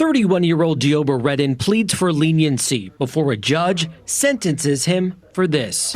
31-year-old Dioba Redden pleads for leniency before a judge sentences him for this.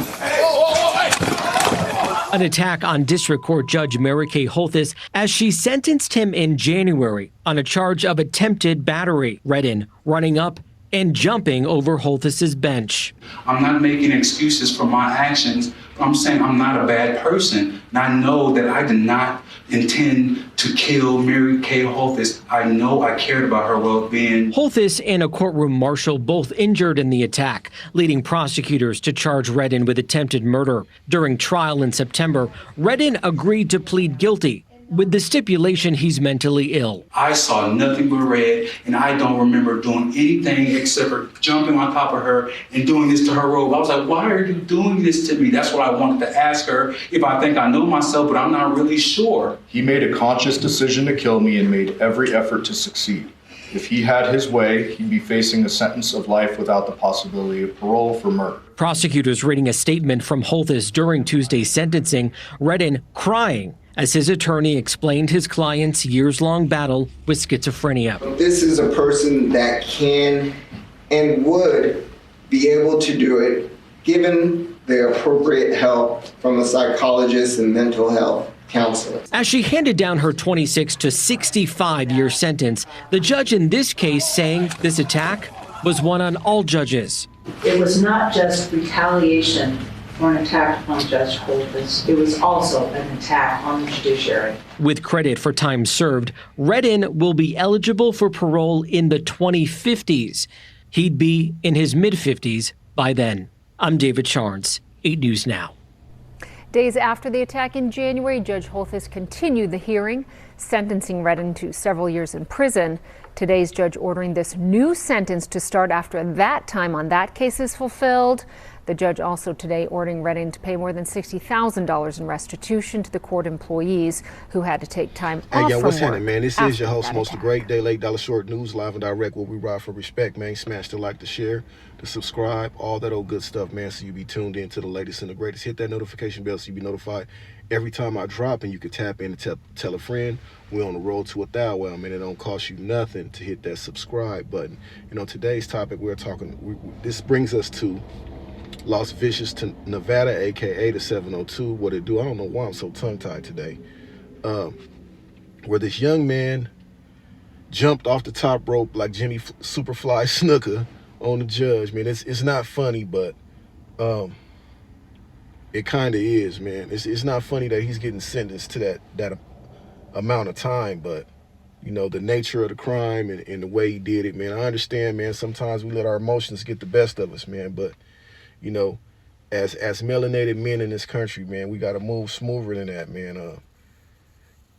An attack on District Court Judge Mary Kay Holthus as she sentenced him in January on a charge of attempted battery. Redden running up and jumping over Holthus's bench. I'm not making excuses for my actions. I'm saying I'm not a bad person. And I know that I did not intend to kill Mary Kay Holthus. I know I cared about her well-being. Holthus and a courtroom marshal both injured in the attack, leading prosecutors to charge Redden with attempted murder. During trial in September, Redden agreed to plead guilty, with the stipulation he's mentally ill. I saw nothing but red, and I don't remember doing anything except for jumping on top of her and doing this to her robe. I was like, why are you doing this to me? That's what I wanted to ask her, if I think I know myself, but I'm not really sure. He made a conscious decision to kill me and made every effort to succeed. If he had his way, he'd be facing a sentence of life without the possibility of parole for murder. Prosecutors reading a statement from Holthus during Tuesday's sentencing, Redden crying as his attorney explained his client's years-long battle with schizophrenia. This is a person that can and would be able to do it given the appropriate help from a psychologist and mental health counselor. As she handed down her 26 to 65-year sentence, the judge in this case saying this attack was one on all judges. It was not just retaliation for an attack upon Judge Holthus. It was also an attack on the judiciary. With credit for time served, Redden will be eligible for parole in the 2050s. He'd be in his mid-50s by then. I'm David Charnes, 8 News Now. Days after the attack in January, Judge Holthus continued the hearing, sentencing Redden to several years in prison. Today's judge ordering this new sentence to start after that time on that case is fulfilled. The judge also today ordering Redden to pay more than $60,000 in restitution to the court employees who had to take time off from work. Hey, yo, what's happening, man? This is your host, most of Great Day Late Dollar Short News, live and direct, where we ride for respect, man. Smash the like, the share, the subscribe, all that old good stuff, man, so you be tuned in to the latest and the greatest. Hit that notification bell so you be notified every time I drop, and you can tap in and tell a friend. We're on the road to 1,000, man. It don't cost you nothing to hit that subscribe button. You know, today's topic this brings us to Las Vicious to Nevada, aka the 702. What it do? I don't know why I'm so tongue-tied today. Where this young man jumped off the top rope like Jimmy Superfly Snuka on the judge. Man, it's not funny, but it kind of is, man. It's not funny that he's getting sentenced to that amount of time, but you know, the nature of the crime and the way he did it, man. I understand, man. Sometimes we let our emotions get the best of us, man, but you know, as melanated men in this country, man, we got to move smoother than that, man.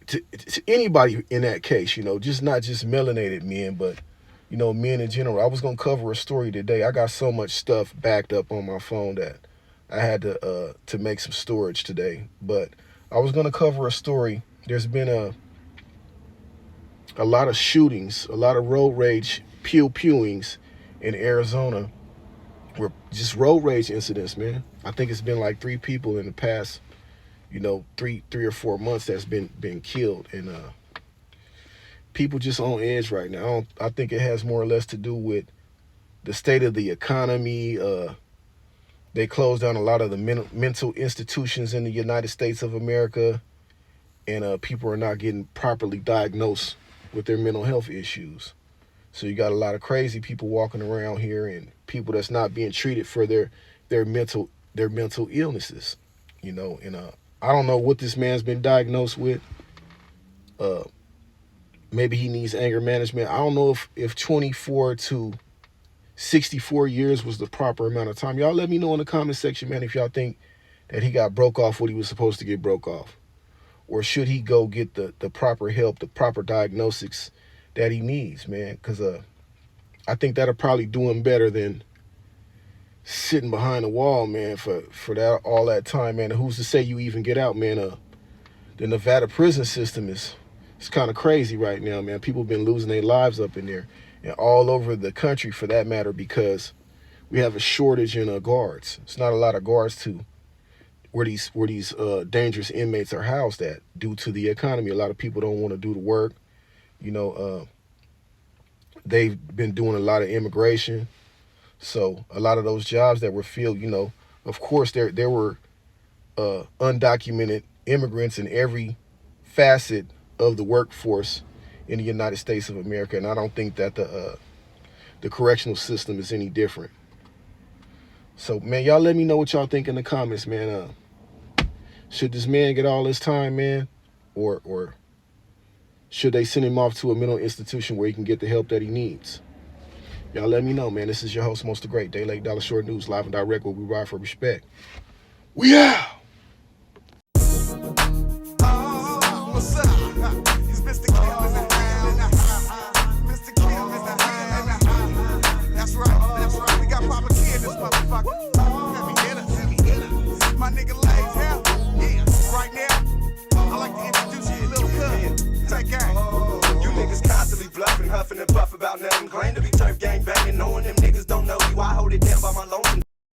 To anybody in that case, you know, not just melanated men, but, you know, men in general. I was going to cover a story today. I got so much stuff backed up on my phone that I had to make some storage today. But I was going to cover a story. There's been a lot of shootings, a lot of road rage pew-pewings in Arizona. Were just road rage incidents, man. I think it's been like 3 people in the past, you know, three or 4 months that's been killed, and people just on edge right now. I think it has more or less to do with the state of the economy. They closed down a lot of the mental institutions in the United States of America, and people are not getting properly diagnosed with their mental health issues. So you got a lot of crazy people walking around here, and people that's not being treated for their mental illnesses, you know. And I don't know what this man's been diagnosed with. Maybe he needs anger management. I don't know if 24 to 64 years was the proper amount of time. Y'all let me know in the comment section, man, if y'all think that he got broke off what he was supposed to get broke off, or should he go get the proper help, the proper diagnostics that he needs, man, because I think that'll probably do him better than sitting behind the wall, man, for that all that time, man. And who's to say you even get out, man? The Nevada prison system is kind of crazy right now, man. People have been losing their lives up in there, and all over the country for that matter, because we have a shortage in guards. It's not a lot of guards where these dangerous inmates are housed at due to the economy. A lot of people don't want to do the work. You know, they've been doing a lot of immigration. So a lot of those jobs that were filled, you know, of course there were undocumented immigrants in every facet of the workforce in the United States of America, and I don't think that the correctional system is any different. So, man, y'all let me know what y'all think in the comments, man. Should this man get all this time, man, or should they send him off to a mental institution where he can get the help that he needs? Y'all let me know, man. This is your host, Most the Great, Day Lake Dollar Short News, live and direct, where we ride for respect. We out! What's up? It's Mr. Kim in the house. Mr. Kim in the house. That's right. We got Papa Kid in this motherfucker. Heavy hitter. My nigga lays here. Yeah, right now. I like to introduce you to Lil Cub. Take care. You niggas constantly bluffing, huffing and puff about nothing. Claim to be turf gang banging, knowing them niggas